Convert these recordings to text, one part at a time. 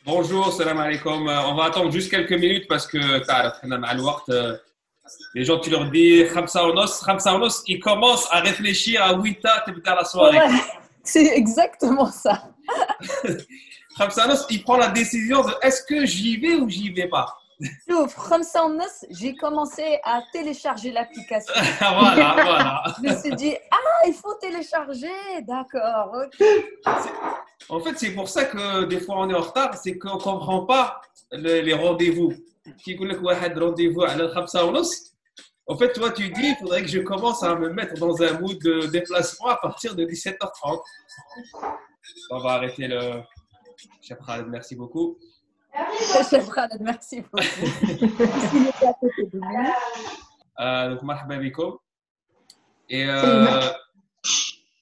Bonjour, salam alaikum. On va attendre juste quelques minutes parce que تعرف احنا مع الوقت les gens tu leur dis خمسة ونص ils commencent à réfléchir à 8 تبدا la soirée. Ouais, c'est exactement ça. خمسة ونص il prend la décision de est-ce que j'y vais ou j'y vais pas. Sauf, خمسة ونص, j'ai commencé à télécharger l'application. Voilà. Je me suis dit, il faut télécharger, d'accord, ok. En fait, c'est pour ça que des fois on est en retard, c'est qu'on ne comprend pas les rendez-vous. Qui يقول لك واحد rendez-vous على الخمسة ونص. En fait, toi, tu dis, il faudrait que je commence à me mettre dans un mood de déplacement à partir de 17h30. On va arrêter le... Chef Khaled, merci beaucoup. Chef Khaled, merci beaucoup. Il était à côté de nous. Donc, marhaba bikoum.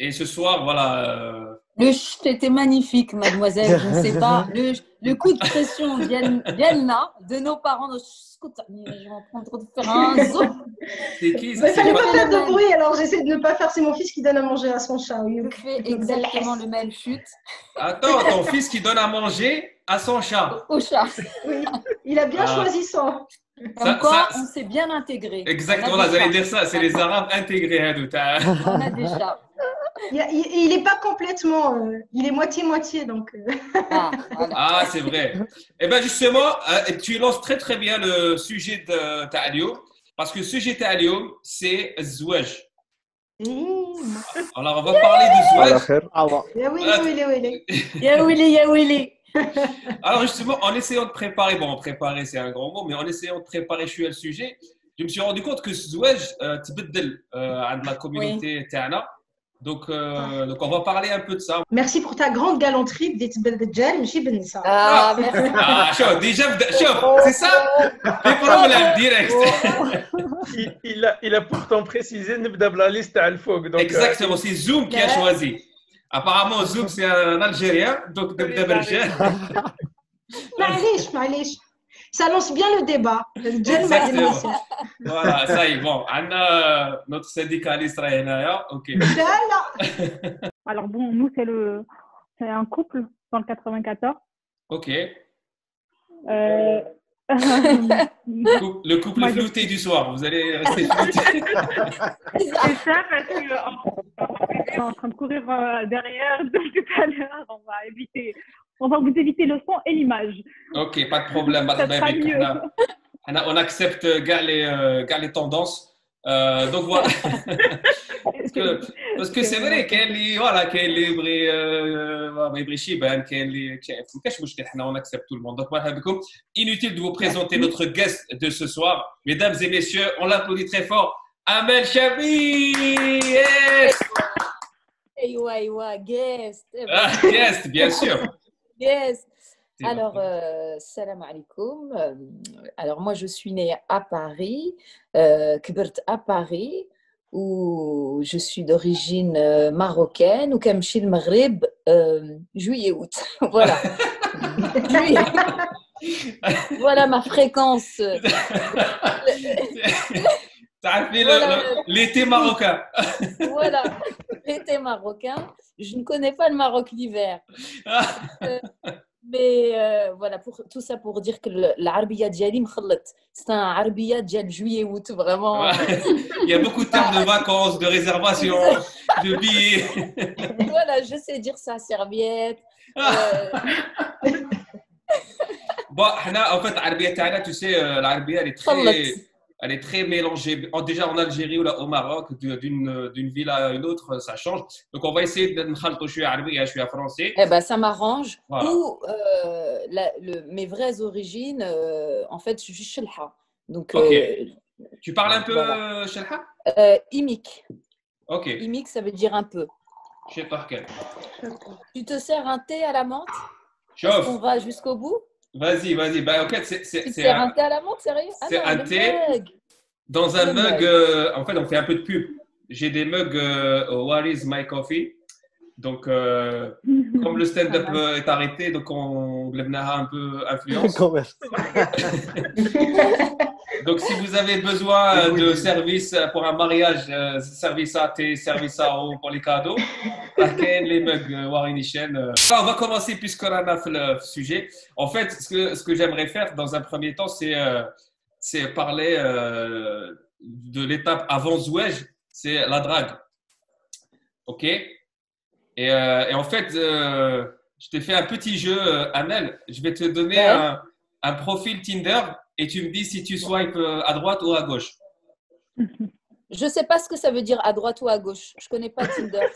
Et ce soir, voilà. Le chut était magnifique, mademoiselle. Je ne sais pas. Le coup de pression d'Yelna, de nos parents, je vais en prendre trop de faire un zoom. C'est qui Il ne fallait pas faire de bruit, alors j'essaie de ne pas faire. C'est mon fils qui donne à manger à son chat. Oui. Il fait exactement le même chut. Attends, ton fils qui donne à manger à son chat. Au chat. Oui, il a bien choisi ça. Comme quoi, on s'est bien intégré. Exactement, vous allez dire ça, c'est les Arabes intégrés. On a des chats. Il n'est pas complètement, il est moitié-moitié. Donc, voilà. Ah, c'est vrai. Eh bien, justement, tu lances très très bien le sujet de Ta'alioum, parce que le sujet Ta'alioum, c'est Zouaj. Alors, on va parler du Zouaj. Ya Willy. Alors, justement, en essayant de préparer, préparer c'est un grand mot, mais en essayant de préparer le sujet, je me suis rendu compte que Zouaj, تبدل عند la communauté تاعنا. Donc, on va parler un peu de ça. Merci pour ta grande galanterie. بديت بالرجال ماشي بالنساء. Merci. شوف déjà c'est ça les problèmes direct. Il a pourtant précisé نبدا بلا ليست تاع الفوق. Exactement, c'est Zoom qui a choisi. Apparemment, Zoom c'est un Algérien, donc نبدا بالرجال. معليش. Ça lance bien le débat. Exactement. Voilà, ça y est. Bon, on a notre syndicaliste là. Ok. Alors bon, nous c'est un couple dans le 94. Ok. Le couple flouté du soir. Vous allez rester flouté. C'est ça parce que on est en train de courir derrière depuis tout à l'heure. On va vous éviter le son et l'image. Ok, pas de problème. Ça sera mieux. On accepte gars les tendances. Donc voilà. parce que c'est vrai qu'il on accepte tout le monde. Donc inutile de vous présenter notre guest de ce soir. Mesdames et messieurs, on l'applaudit très fort. Amel Chabi. Yes. Guest. Guest, bien sûr. Yes. Alors, salam alaikum. Alors, moi, je suis née à Paris, كبرت à Paris, où je suis d'origine marocaine, ou كنمشي المغرب juillet-août. Voilà. Voilà ma fréquence. L'été marocain. Voilà, l'été marocain. Je ne connais pas le Maroc l'hiver. Mais voilà, tout ça pour dire que l'Arabia ديالي مخلط. C'est un Arabia ديال juillet août vraiment. Il y a beaucoup de termes de vacances, de réservation, de billets. Voilà, je sais dire ça, serviette. Bon, en fait, l'Arabia تاعنا, tu sais, l'Arabia elle est très mélangée. Déjà en Algérie ou là, au Maroc, d'une ville à une autre, ça change. Donc on va essayer de نخلطوا شوية عربية شوية français. Eh ben ça m'arrange. Voilà. Ou mes vraies origines, en fait, je suis Chelha. Donc tu parles un peu Chelha? Imik. Ok. Imik, ça veut dire un peu. Je sais pas quel. Tu te sers un thé à la menthe? Chauffe. On va jusqu'au bout? Vas-y. Bah, en fait, c'est un thé à la menthe, sérieux? C'est un thé dans un mug. En fait, on fait un peu de pub. J'ai des mugs What is my coffee? Donc, comme le stand-up est arrêté, donc on a un peu influence. Donc, si vous avez besoin de services pour un mariage, service à thé, service à eau pour les cadeaux, les mugs, on va commencer puisqu'on a fait le sujet. En fait, ce que j'aimerais faire dans un premier temps, c'est parler de l'étape avant Zouej, c'est la drague. OK? Et en fait, je t'ai fait un petit jeu, Amel. Je vais te donner un profil Tinder et tu me dis si tu swipes à droite ou à gauche. Je ne sais pas ce que ça veut dire à droite ou à gauche. Je ne connais pas Tinder.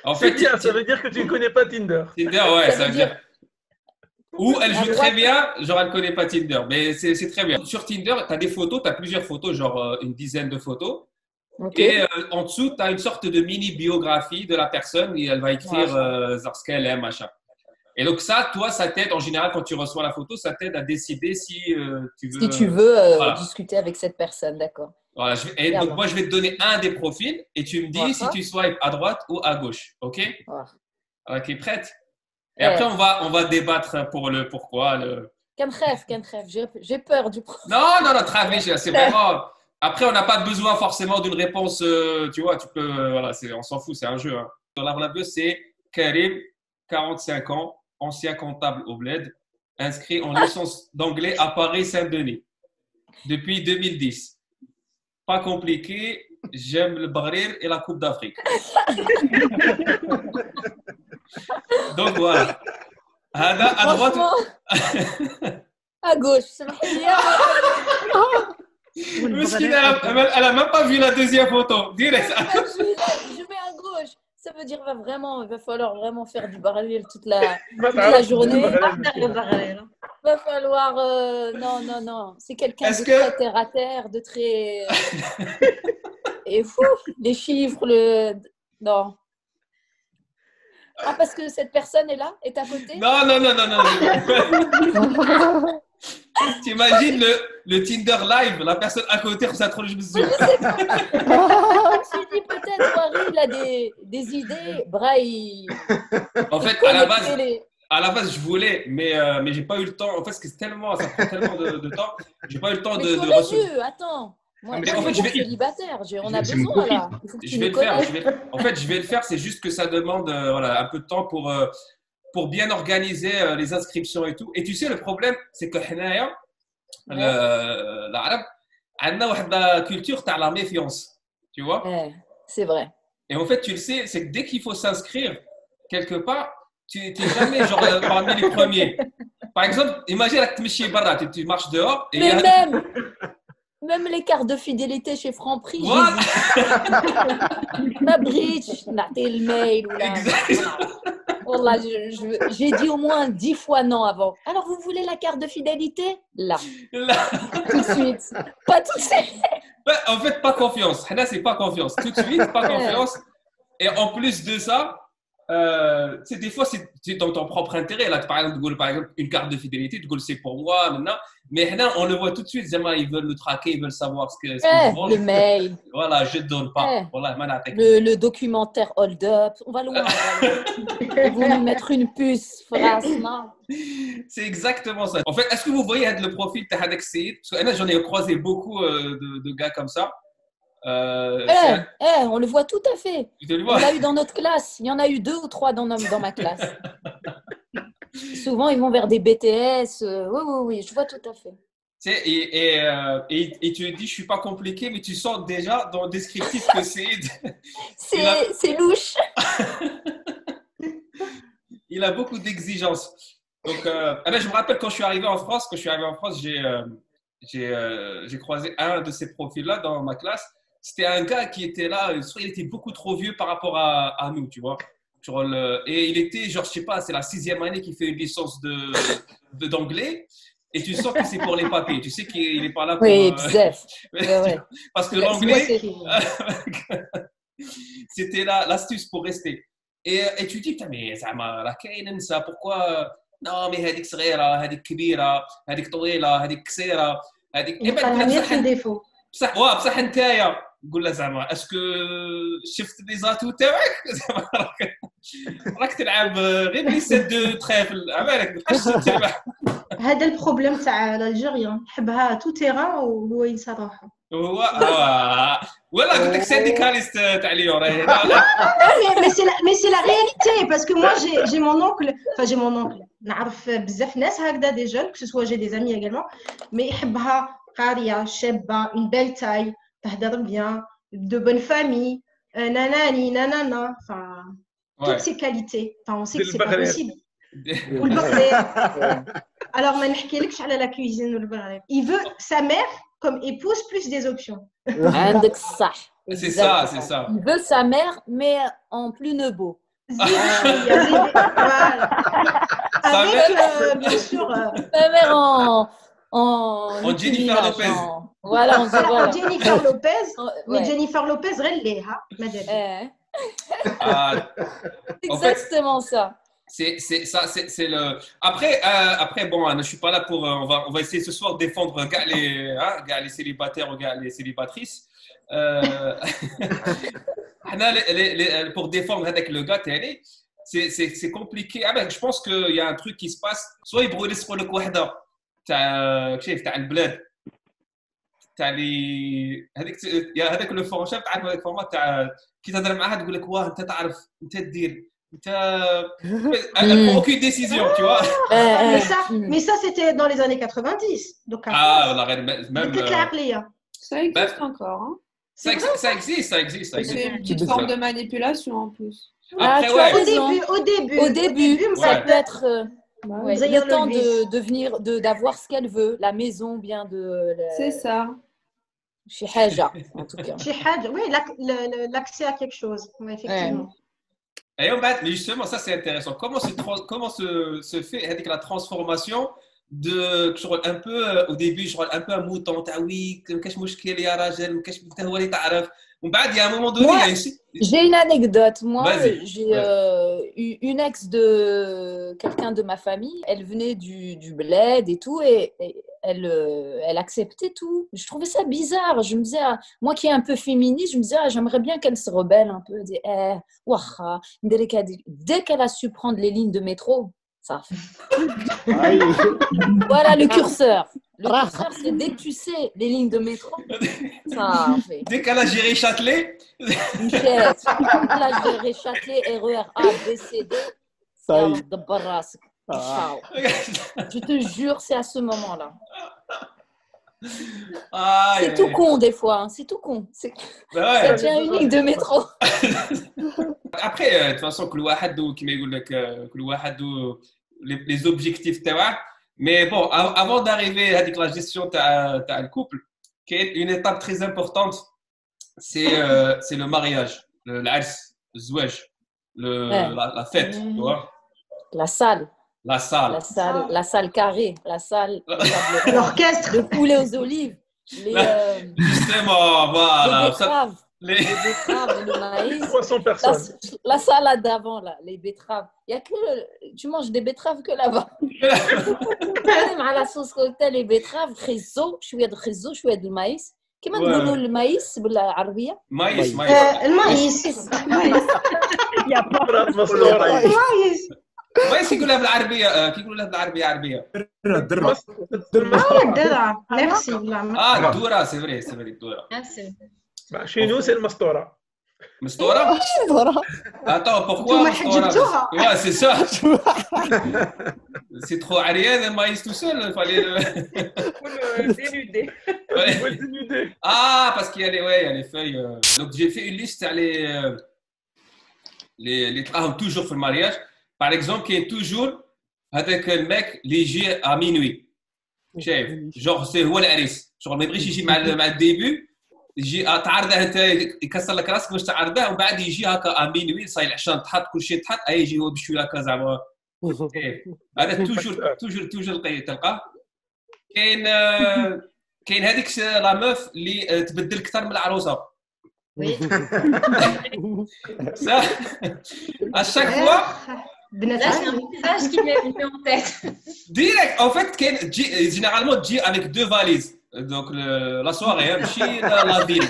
En fait, ça veut dire que tu ne connais pas Tinder. Tinder, ouais, ça veut dire. Ou elle joue très bien, genre elle ne connaît pas Tinder. Mais c'est très bien. Sur Tinder, tu as des photos, tu as plusieurs photos, genre une dizaine de photos. Okay. Et en dessous, tu as une sorte de mini-biographie de la personne et elle va écrire ce qu'elle aime, machin. Et donc ça, toi, ça t'aide, en général, quand tu reçois la photo, ça t'aide à décider si tu veux… discuter avec cette personne, d'accord. Voilà, et donc moi, je vais te donner un des profils et tu me dis si tu swipes à droite ou à gauche, ok? Ok, prête? Et après, on va débattre pour le pourquoi. Qu'un rêve, j'ai peur du profil. Non, travail, c'est vraiment… Après, on n'a pas besoin forcément d'une réponse, tu vois, tu peux… voilà, on s'en fout, c'est un jeu. Hein. Dans la bleu, c'est Karim, 45 ans, ancien comptable au Bled, inscrit en licence d'anglais à Paris-Saint-Denis depuis 2010. Pas compliqué, j'aime le Bahreïn et la Coupe d'Afrique. Donc voilà. À droite. À gauche. Elle a même pas vu la deuxième photo. Direct. Je mets à gauche. Ça veut dire il va falloir vraiment faire du Bahreïn toute la journée. Va falloir… non. C'est quelqu'un de très terre à terre, de très… Et fou, les chiffres, non. Ah, parce que cette personne est là, est à côté? Non. T'imagines le Tinder live, la personne à côté, ça trop je me suis dit. Je me suis dit peut-être Marie, il a des idées. Braille. En fait, à la base, je voulais, mais j'ai pas eu le temps. En fait, ça prend tellement de temps. J'ai pas eu le temps de recevoir. Attends. Moi, en fait, je suis célibataire. On a besoin là. Il faut que tu me connaisses. En fait, je vais le faire. C'est juste que ça demande un peu de temps pour bien organiser les inscriptions et tout. Et tu sais, le problème, c'est que l'arabe, on a une culture de la méfiance. Tu vois? C'est vrai. Et en fait, tu le sais, c'est que dès qu'il faut s'inscrire quelque part, tu n'es jamais genre parmi les premiers. Par exemple, imagine que tu marches dehors. Et même les cartes de fidélité chez Franprix. Voilà. Ma bridge, le mail. Voilà, j'ai dit au moins 10 fois non avant. Alors, vous voulez la carte de fidélité? Là. Tout de suite. Pas tout de suite. En fait, pas confiance. Hana, c'est pas confiance. Tout de suite, pas confiance. Et en plus de ça, des fois, c'est dans ton propre intérêt. Là, par exemple, une carte de fidélité, tu dis c'est pour moi maintenant. Mais là, on le voit tout de suite. Ils veulent le traquer, ils veulent savoir ce que le mail. Voilà, je ne donne pas. Voilà, le documentaire Hold Up. On va loin. Ils vont nous mettre une puce, phrase, non? C'est exactement ça. En fait, est-ce que vous voyez le profil de Hadek Seyd? Parce que j'en ai croisé beaucoup de gars comme ça. On le voit tout à fait. On l'a eu dans notre classe. Il y en a eu 2 ou 3 dans ma classe. Souvent, ils vont vers des BTS. Oui, je vois tout à fait. Et tu dis, je suis pas compliqué, mais tu sens déjà dans le descriptif que c'est louche. Il a beaucoup d'exigences. Donc, je me rappelle quand je suis arrivé en France, j'ai croisé un de ces profils-là dans ma classe. C'était un gars qui était là, il était beaucoup trop vieux par rapport à nous, tu vois. Et il était, genre, je sais pas, c'est la 6e année qu'il fait une licence d'anglais. Et tu sens que c'est pour les papiers. Tu sais qu'il n'est pas là pour… Oui, bzef. Ouais. Parce que l'anglais, c'était l'astuce pour rester. Et tu dis, mais ça m'a la kainen, ça, pourquoi… Non, mais هذيك صغيرة, هذيك كبيرة, هذيك طويلة, هذيك قصيرة, هذيك… c'est un défaut. بصح نتايا قول له زعما اسكو شفت لي زاتو تاعك راك تلعب غير لي سيت دو تريفل عمالك ما تبقاش تربح. هذا البروبليم تاع الجيريان يحبها تو تيران وهو ينسى روحه. هو ولا قلت لك سينديكاليست تاع ليون هنا. Mais c'est la réalité parce que moi j'ai mon oncle, enfin j'ai mon oncle. نعرف بزاف ناس هكذا des jeunes, que ce soit j'ai des amis également, mais يحبها قارية شابة, une belle taille, تهدر bien, de bonne famille, nanani nanana, enfin toutes ces qualités. Enfin on sait que c'est pas possible. Alors ما نحكيلكش على la cuisine والبغريب. Il veut sa mère comme épouse plus des options. عندك الصح. C'est ça, c'est ça. Il veut sa mère, mais en plus nebo. Voilà. Avec, bien sûr. Sa mère en Jennifer Lopez. Voilà, on se voit. Jennifer Lopez. Mais Ouais. Jennifer Lopez, relève, madame. C'est exactement ça. C'est ça, c'est le. Après, bon, je suis pas là pour. On va essayer ce soir de défendre gars les célibataires ou gars les célibatrices. Pour défendre avec le gars, c'est compliqué. Je pense qu'il y a un truc qui se passe. Soit il brûle sur le wahda, t'as le bled, t'as les. Il y a avec le format, تعرف هذاك الفورمات تاع كي تهضر معاه تقول لك واه انت تعرف انت دير انت aucune décision, tu vois. Mais ça c'était dans les années 90. Donc même. Ça existe encore. Hein. Ça existe. C'est une petite forme de manipulation en plus. Après, Au début, ça peut être le temps d'avoir ce qu'elle veut, la maison bien de. C'est ça. Chez Haja, en tout cas. Chez Haja, oui, l'accès à quelque chose, effectivement. Et mais justement, ça c'est intéressant. Comment se fait avec la transformation de un peu au début un peu un mouton oui كاش مشكل يا راجل كاش انت هو اللي تعرف ومن بعد il y a un moment donné j'ai une anecdote. Moi j'ai eu une ex de quelqu'un de ma famille, elle venait du bled et tout et elle acceptait tout. Je trouvais ça bizarre. Je me disais moi qui est un peu féministe, je me disais j'aimerais bien qu'elle se rebelle un peu, dès qu'elle a su prendre les lignes de métro. Ça fait. Voilà le curseur. Le curseur, c'est dès que tu sais les lignes de métro, ça fait. Dès qu'elle a géré Châtelet. Michel, elle a géré Châtelet, RER A, B, C, D. Ça ciao. Je te jure, c'est à ce moment-là. C'est tout con des fois, hein. C'est tout con. Ça tient une ligne de métro. Après, de toute façon, كل واحد كما يقول لك كل واحد les objectifs تاعه. Mais bon, avant d'arriver à la gestion de le couple, qui est une étape très importante, c'est le mariage, l'ars, le zouaj, la fête, tu vois. La salle carrée, la salle l'orchestre, le poulet aux olives, justement, voilà. Les betteraves, le maïs, 300 personnes. La salade d'avant, là, les betteraves. Tu manges des betteraves que là-bas. Même à la sauce cocktail, les betteraves, خيزو, شوية de خيزو, شوية de maïs. كيما نقولوا المايس بالعربية؟ المايس. يا بابا المايس يقولها بالعربية كي يقولوا لها بالعربية عربية. الدرع. ميرسي. الدورة c'est vrai الدورة. Chez nous, c'est le mastora. Mastora? Attends, pourquoi Mastora? Ouais, c'est ça. C'est trop Ariane, le maïs tout seul, il fallait le. Faut le dénuder. Ah, parce qu'il y a les feuilles. Donc j'ai fait une liste à les travaux toujours pour le mariage. Par exemple, qui est toujours avec le mec léger à minuit. Genre, c'est où l'Aris. Genre, mais briche ici مع الدébut. يجي تعرضه انت يكسر لك راسك باش تعرضه ومن بعد يجي هكا امينوي صاير العشان تحط كل شيء تحط يجي هو بشويه هكا زعما هذا توجور تلقاه. كاين هذيك لا ميف اللي تبدل اكثر من العروسه. Ça, à chaque fois. Là, j'ai un visage qui m'est venu en tête. Direct, en fait, généralement, avec 2 valises. Donc, la soirée, la ville.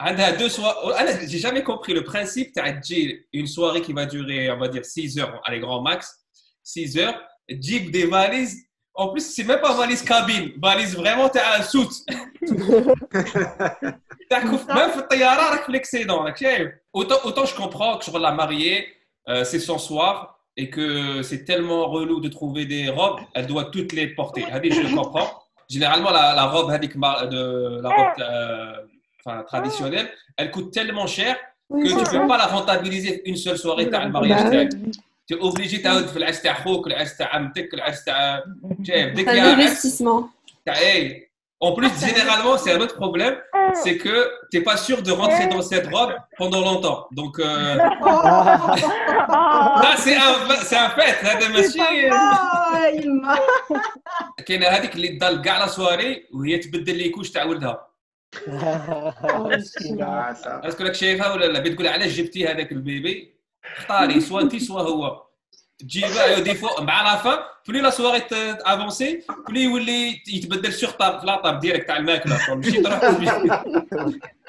عندها deux soirées. انا j'ai jamais compris le principe تاع تجي une soirée qui va durer on va dire 6 heures allez grand max 6 heures تجيب des valises en plus c'est même pas valise cabine valise vraiment تاع soute même في الطياره راك في l'excédent راك شايف autant je comprends que sur la mariée c'est son soir et que c'est tellement relou de trouver des robes elle doit toutes les porter هذه je le comprends généralement la robe هذيك la robe traditionnelle, elle coûte tellement cher que tu ne peux pas la rentabiliser une seule soirée تاع المارياج. Tu es obligé تعاود في العرس تاع خوك، العرس تاع عمتك، العرس تاع شايف ديك un investissement. En plus, généralement, c'est un autre problème, c'est que tu n'es pas sûr de rentrer dans cette robe pendant longtemps. Donc, là, c'est un fait. هذا ماشي كاينه هذيك اللي تضل كاع لا سواري وهي تبدل لي كوش تاع ولدها. اسكو راك شايفها ولا لا؟ بتقول علاش جبتي هذاك البيبي؟ اختاري سوا انت سوا هو. تجيبها دي فو مع لا فان بلي لا سواري افونسي بلي يولي يتبدل سيغ طاب في لاطاب ديريكت تاع الماكله ماشي تروح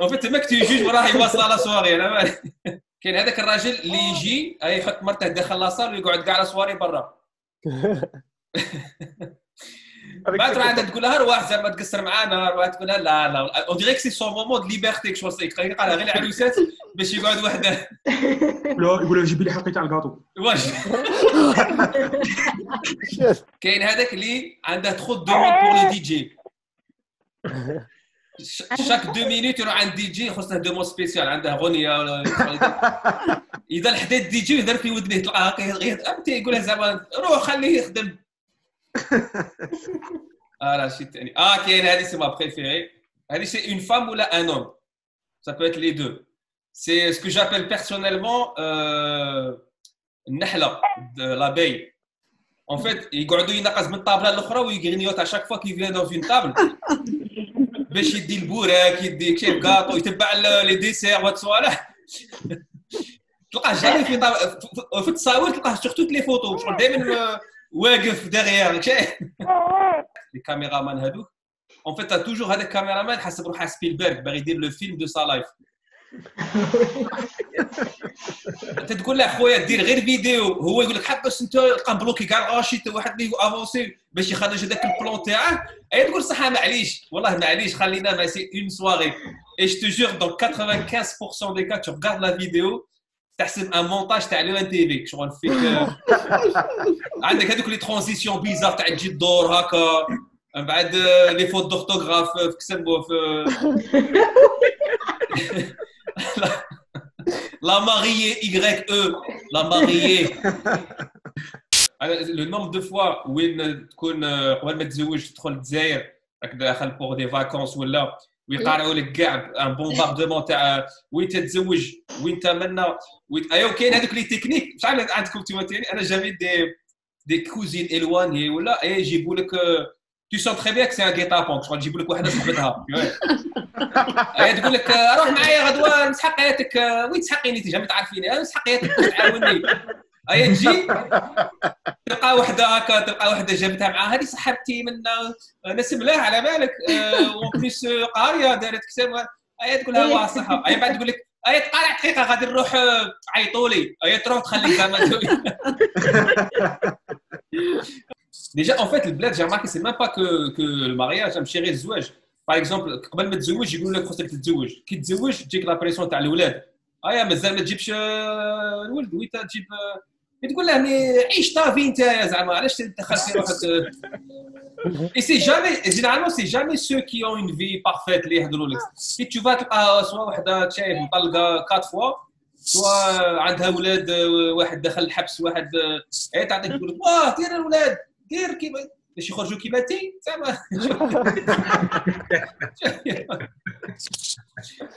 اون فيت تماك تيجوج وراه يواصل لا سواري على بالك. كاين هذاك الراجل اللي يجي يحط مرته داخل لاصال ويقعد كاع لا سواري برا. بعد تروح عندها تقول لها رواح زعما تقصر معانا رواح تقول لها لا لا اون ديريك سي سون مومون دو ليبرتي كشو سي قالها غير العروسات باش يقعد وحده يقول لها جيبي لي حقي تاع الكاطو واش كاين هذاك اللي عنده تخو دوموند بور لو دي جي شاك 2 مينوت يروح عند دي جي خصنا دوموند سبيسيال عنده غنيه ولا اذا لحدا الدي جي يهضر في ودنيه تلقاها غير امتى يقول لها زعما روح خليه يخدم. Ah, la shit. Ah, c'est ma préférée. C'est une femme ou un homme. Ça peut être les deux. C'est ce que j'appelle personnellement Nahla, l'abeille. En fait, il y a une table à l'autre où il grignote à chaque fois qu'il vient dans une table. باش يدي البوراك يدي كيف gâteau يتبع les desserts وتصوالح. تلقاه جامي في التصاور تلقاه sur toutes les photos. شغل دائما واقف دغيا شايف لي كاميرامان هذوك اون فيت توجور هذاك الكاميرامان حسب روحه سبيلبرغ باغي يدير لو فيلم دو سا لايف. انت تقول له خويا دير غير فيديو هو يقول لك حبس انت تلقى بلوكي كاع غاشي واحد اللي افونسي باش يخرج هذاك البلون تاعه اي تقول صح معليش والله معليش خلينا ما سي اون سواري اي جو تو جور دون 95% دي كا tu regardes la vidéo تحسب ان مونتاج تاع لو ان تي في شغل فيك عندك هذوك لي ترانزيسيون بيزار تاع تجي الدور هكا من بعد لي فوت دورتوغراف في كسبوا في لا ماريي اي او لا ماريي لو نومبر دو فوا وين تكون قبل ما تتزوج تدخل الجزائر راك داخل بوغ دي فاكونس ولا ويقارعوا لك كاع ان بومباردمون تاع وين تتزوج وين تمنى ايوا كاين هذوك لي تكنيك مش عارف عندكم انتم ثاني انا جافي دي كوزين الواني ولا يجيبوا لك tu sens très bien que c'est un guet-apens شغل يجيبوا لك وحده صاحبتها تقول لك روح معايا غدوه نسحق حياتك وين تسحقيني انت جا تعرفيني انا نسحق حياتك تعاوني تجي تلقى وحده هكا تلقى وحده جابتها معاها هذه صاحبتي من ناس ملاح على بالك وبليس قاريه دارت كتاب تقول لها واه صح بعد تقول لك تقارع دقيقه غادي نروح عيطوا لي تروح تخليك زعما Déjà, en fait, le bled, j'ai remarqué, c'est même pas que le mariage, j'aime chérir le zouage. Par exemple, قبل ما تتزوج يقولوا لك خصك تتزوج، كي تتزوج تجيك لا بريسيون تاع الاولاد. مازال ما تجيبش الولد وين تجيب تقول له عيش طافي انت زعما علاش تدخل في روحك. Et c'est jamais, généralement, c'est jamais ceux qui ont une vie parfaite اللي يهضروا لك. Si tu vas تلقى سواء وحده شايف مطلقه 4 فوا سواء عندها اولاد واحد دخل الحبس واحد تعطيك تقول لك واه دير الاولاد دير كيما باش يخرجوا كيما تي زعما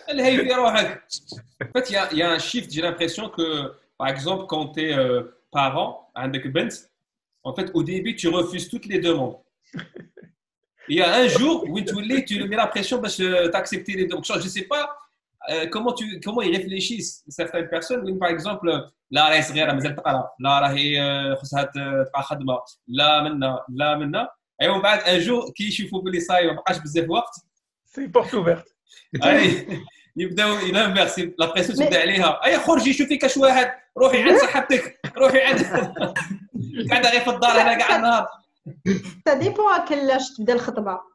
الهي في روحك. En fait, il y a un shift, j'ai l'impression que par exemple quand tu es parent عندك بنت en fait au début tu refuses toutes les demandes. Il y a un jour où tu lui mets la pression باش t'accepter les demandes. Je sais pas comment ils réfléchissent certaines personnes par exemple لا راهي صغيره مازال تقرا لا راهي خصها تبقى خدمه لا منا ايوا بعد ان جور كي يشوفوا بلي صاي ما بقاش بزاف وقت سي بورت اوفيرت يبداو ينفرسي لا بريسيون تبدا عليها اي خرجي شوفي كاش واحد روحي عند صاحبتك روحي عند قاعده غير في الدار انا كاع النهار Ça dépend à quel âge تبدا الخطبة.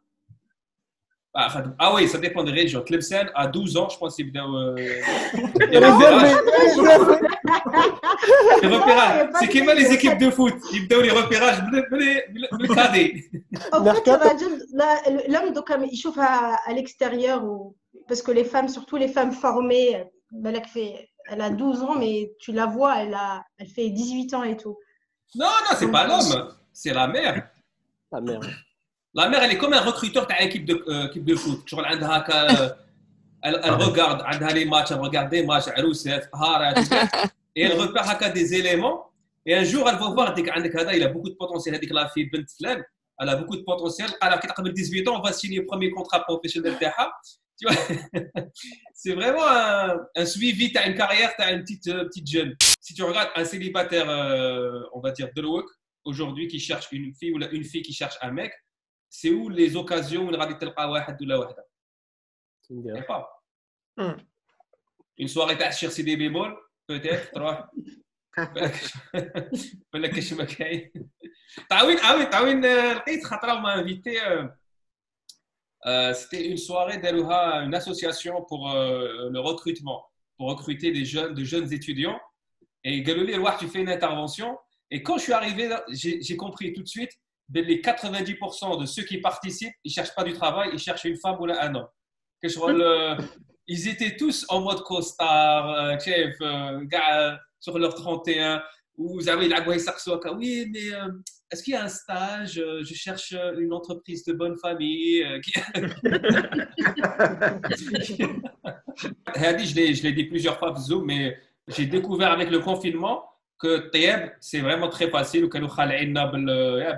Ah oui, ça dépend des régions. Tlemcen, à 12 ans, je pense qu'ils بداو les repérages. C'est comme les équipes de foot. Ils بداو les repérages بالكادي. En fait, الراجل l'homme دوكا يشوفها à l'extérieur parce que les femmes, surtout les femmes formées, elle a 12 ans mais tu la vois, elle fait 18 ans et tout. Non, c'est pas l'homme, c'est la mère. La mère. La mère, elle est comme un recruteur de l'équipe de foot. Genre, elle regarde, elle a les matchs, elle regarde des matchs, et elle repère des éléments. Et un jour, elle va voir, il a beaucoup de potentiel. Elle a beaucoup de potentiel. Alors, quand elle a 18 ans, on va signer le premier contrat professionnel. Tu vois, c'est vraiment un suivi. Tu as une carrière, tu as une petite jeune. Si tu regardes un célibataire, on va dire, de l'OEC, aujourd'hui, qui cherche une fille ou une fille qui cherche un mec, c'est où les occasions où on va تلقى واحد ولا وحده une soirée تاع سي دي بيمول peut-être تروح بالك كاش ما كاين تعاون لقيت خطره ما انفيتي c'était une soirée داروها une association pour le recrutement pour recruter de jeunes étudiants et قالوا لي الواحد tu fais une intervention et quand je suis arrivé là, j'ai compris tout de suite les 90% de ceux qui participent, ils ne cherchent pas du travail, ils cherchent une femme ou un homme. Ils étaient tous en mode costard, sur leur 31, ou ils avaient la oui, mais est-ce qu'il y a un stage? Je cherche une entreprise de bonne famille. Je l'ai dit plusieurs fois, mais j'ai découvert avec le confinement que Tayeb, c'est vraiment très facile. Ou كانوا خالعيننا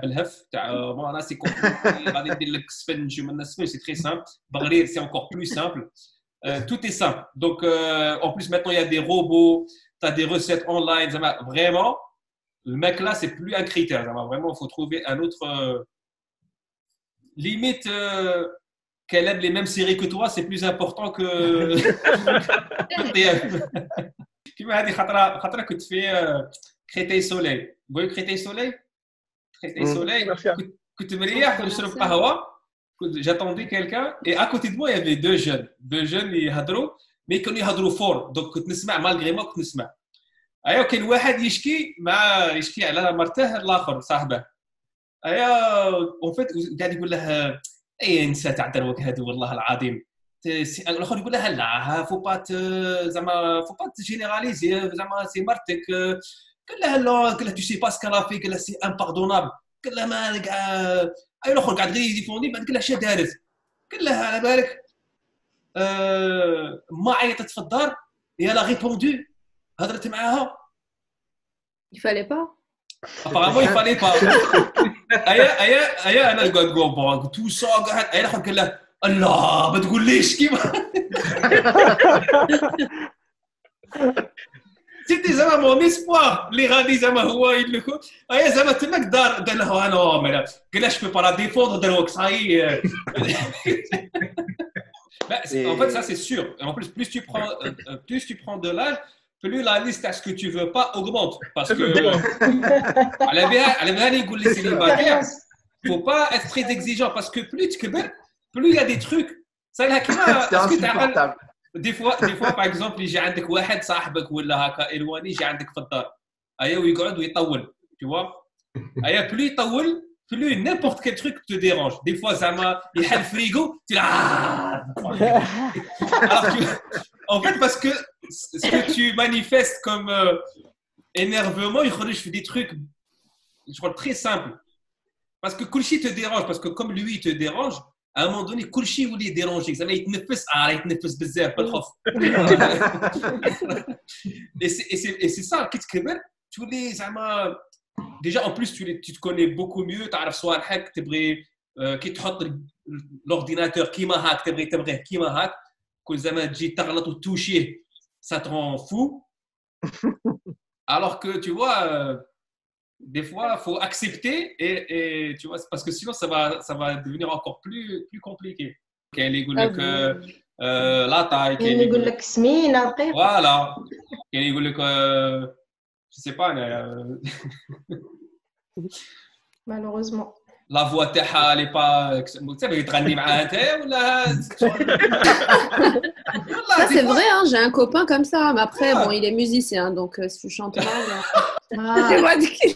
بالهف تاع انا سي كومبليكي غادي ندير لك سفنج ومن السفنج c'est très simple. Bagrir, c'est encore plus simple. Tout est simple. Donc en plus maintenant il y a des robots, tu as des recettes online, vraiment le mec là c'est plus un critère, vraiment il faut trouver un autre limite qu'elle aime les mêmes séries que toi, c'est plus important que كيما هذه خطره كنت في كريتي سولي بغيو كريتي سولي كنت مريح ونشرب قهوه كنت جاتوندي كيلكان اي اكوتي دو مو يافي دو جون يهضروا مي كانوا يهضروا فور دونك كنت نسمع مالغري ما كنت نسمع ايوا كاين واحد يشكي على مرته الاخر صاحبه ايوا اون فيت قاعد يقول له اي نسى تاع دروك هذه والله العظيم الاخر يقول لها لا فو با جينيراليزي زعما سي مرتك قال لها لا قال لها تو سي با سكالافي قال لها سي امباردونابل قال لها ما كاع اي الاخر قاعد غير يديفوندي بعد قال لها اش دارت قال لها على بالك ما عيطت في الدار هي لا ريبوندو هضرت معاها il fallait pas apparemment il fallait pas انا قاعد نقول تو سا قاعد اي الاخر قال لها الله ما تقوليش كيما سيتي زعما مون اسبوار اللي غادي زعما هو يدلكو ايا زعما تماك دار قال له انا مالا قال له جو با لا ديفوندر دروك صاي en fait ça c'est sûr et en plus plus tu prends de l'âge plus la liste à ce que tu veux pas augmente parce que على بالها يقول لي célibataire faut pas être très exigeant parce que plus tu كبر plus il y a des trucs ça là كيما des fois par exemple يجي عندك واحد صاحبك ولا هكا الواني يجي عندك في الدار ايا ويقعد ويطول tu vois ايا plus يطول plus n'importe quel truc te dérange des fois زعما يحل فريغو tu alors en fait parce que ce que tu manifestes comme énervement يخرج في des trucs je crois très simple parce que كل شيء te dérange parce que comme lui il te dérange à un moment donné كل شيء يولي يديرونجيك زعما يتنفس بزاف بالخوف et c'est ça كي تكبر تولي زعما déjà en plus tu te connais beaucoup mieux تعرف صوالحك تبغي كي تحط l'ordinateur كيما هاك تبغيه كيما هاك كل زعما تجي تغلط وتوشيه ça te rend fou alors que tu vois des fois, il faut accepter et tu vois, parce que sinon, ça va devenir encore plus compliqué. لا تاي كاين يعني يقول لك سمينه رقيق فوالا كاين يقول لك جو سي با مالوغوزمون لا فوا تاعها لي با تبغي تغني معاها انت ولا Ça, c'est vrai, hein, j'ai un copain comme ça. Mais après, bon, il est musicien, donc si tu chantes mal. C'est moi qui.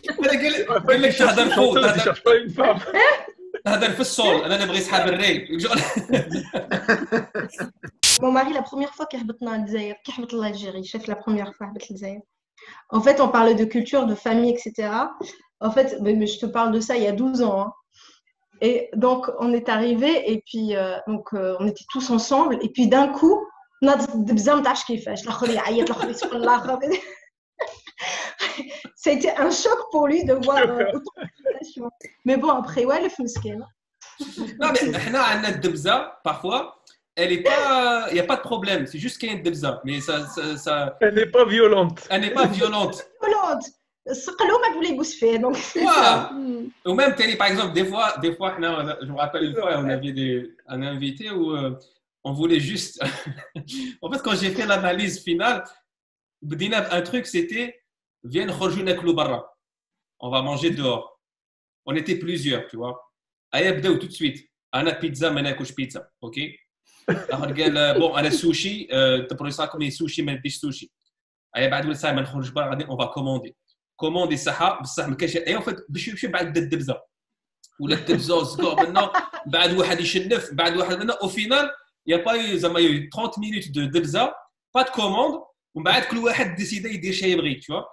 قال لك تهضر فوق Il cherche pas une femme. تهضر في الصول انا نبغي صحاب الري Mon mari, la première fois qu'il habite dans l'Algérie, qu'il habite en Algérie, chef la première fois habite l'Algérie. En fait, on parle de culture, de famille, etc. En fait, mais je te parle de ça il y a 12 ans. Hein. Et donc, on est arrivés et puis on était tous ensemble. Et puis d'un coup, ça a été un choc pour lui de voir autant de population. Mais bon, après, ouais, le fumsken. Non, mais احنا عندنا الدبزه parfois elle est pas il y a pas de problème c'est juste qu'il y a une debza mais ça Elle n'est pas violente. elle n'est pas violente Violente. الصقلو ما تولي يبوس فيه donc ouais. Ou même par exemple des fois je me rappelle une fois on avait un invité où on voulait juste en fait quand j'ai fait l'analyse finale بدينا un truc c'était viens نخرجوا ناكلوا برا on va manger dehors on était plusieurs tu vois ايا بداو tout de suite انا بيتزا ما ناكلش بيتزا اوكي اخر قال بون انا سوشي تبروي صاكم لي سوشي ما نديش سوشي ايا بعد ولا ساعه ما نخرج برا غادي اون فا كوموندي صحه بصح ما كاينش ايوا فات باش بعد بدا الدبزه ولا الدبزه وزكور منا بعد واحد يشنف بعد واحد منا او فينال يا با زعما 30 مينوت دو دبزه با دو كوموند ومن بعد كل واحد ديسيدا يدير شي يبغي tu vois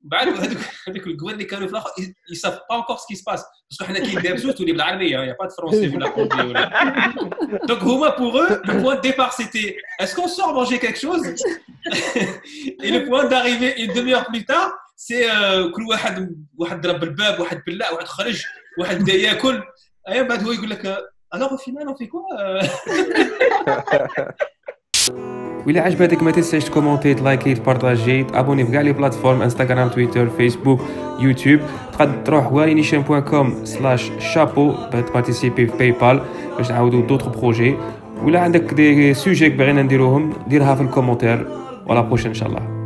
بعد هذوك الكوان اللي كانوا في الاخر يصاف با انكور سكي سباس باسكو حنا كي ندرسو تولي بالعربيه يا با دو فرونسي ولا كونتي ولا دونك هما pour eux le point de départ c'était est-ce qu'on sort manger quelque chose et le point d'arrivée une demi-heure plus tard c'est كل واحد ضرب الباب واحد بلع واحد خرج واحد بدا ياكل ايوا بعد هو يقول لك alors au final on fait quoi وإلا عجبتك ما تنساش تكومونتي تلايكي تبارطاجي تابوني في كاع لي بلاتفورم انستغرام تويتر فيسبوك يوتيوب تقدر تروح warination.com/chapeau باش تبارتيسيبي في باي بال باش نعاودو دوطخ بروجي ولا عندك دي سوجي بغينا نديروهم ديرها في الكومونتير ولا بروشين ان شاء الله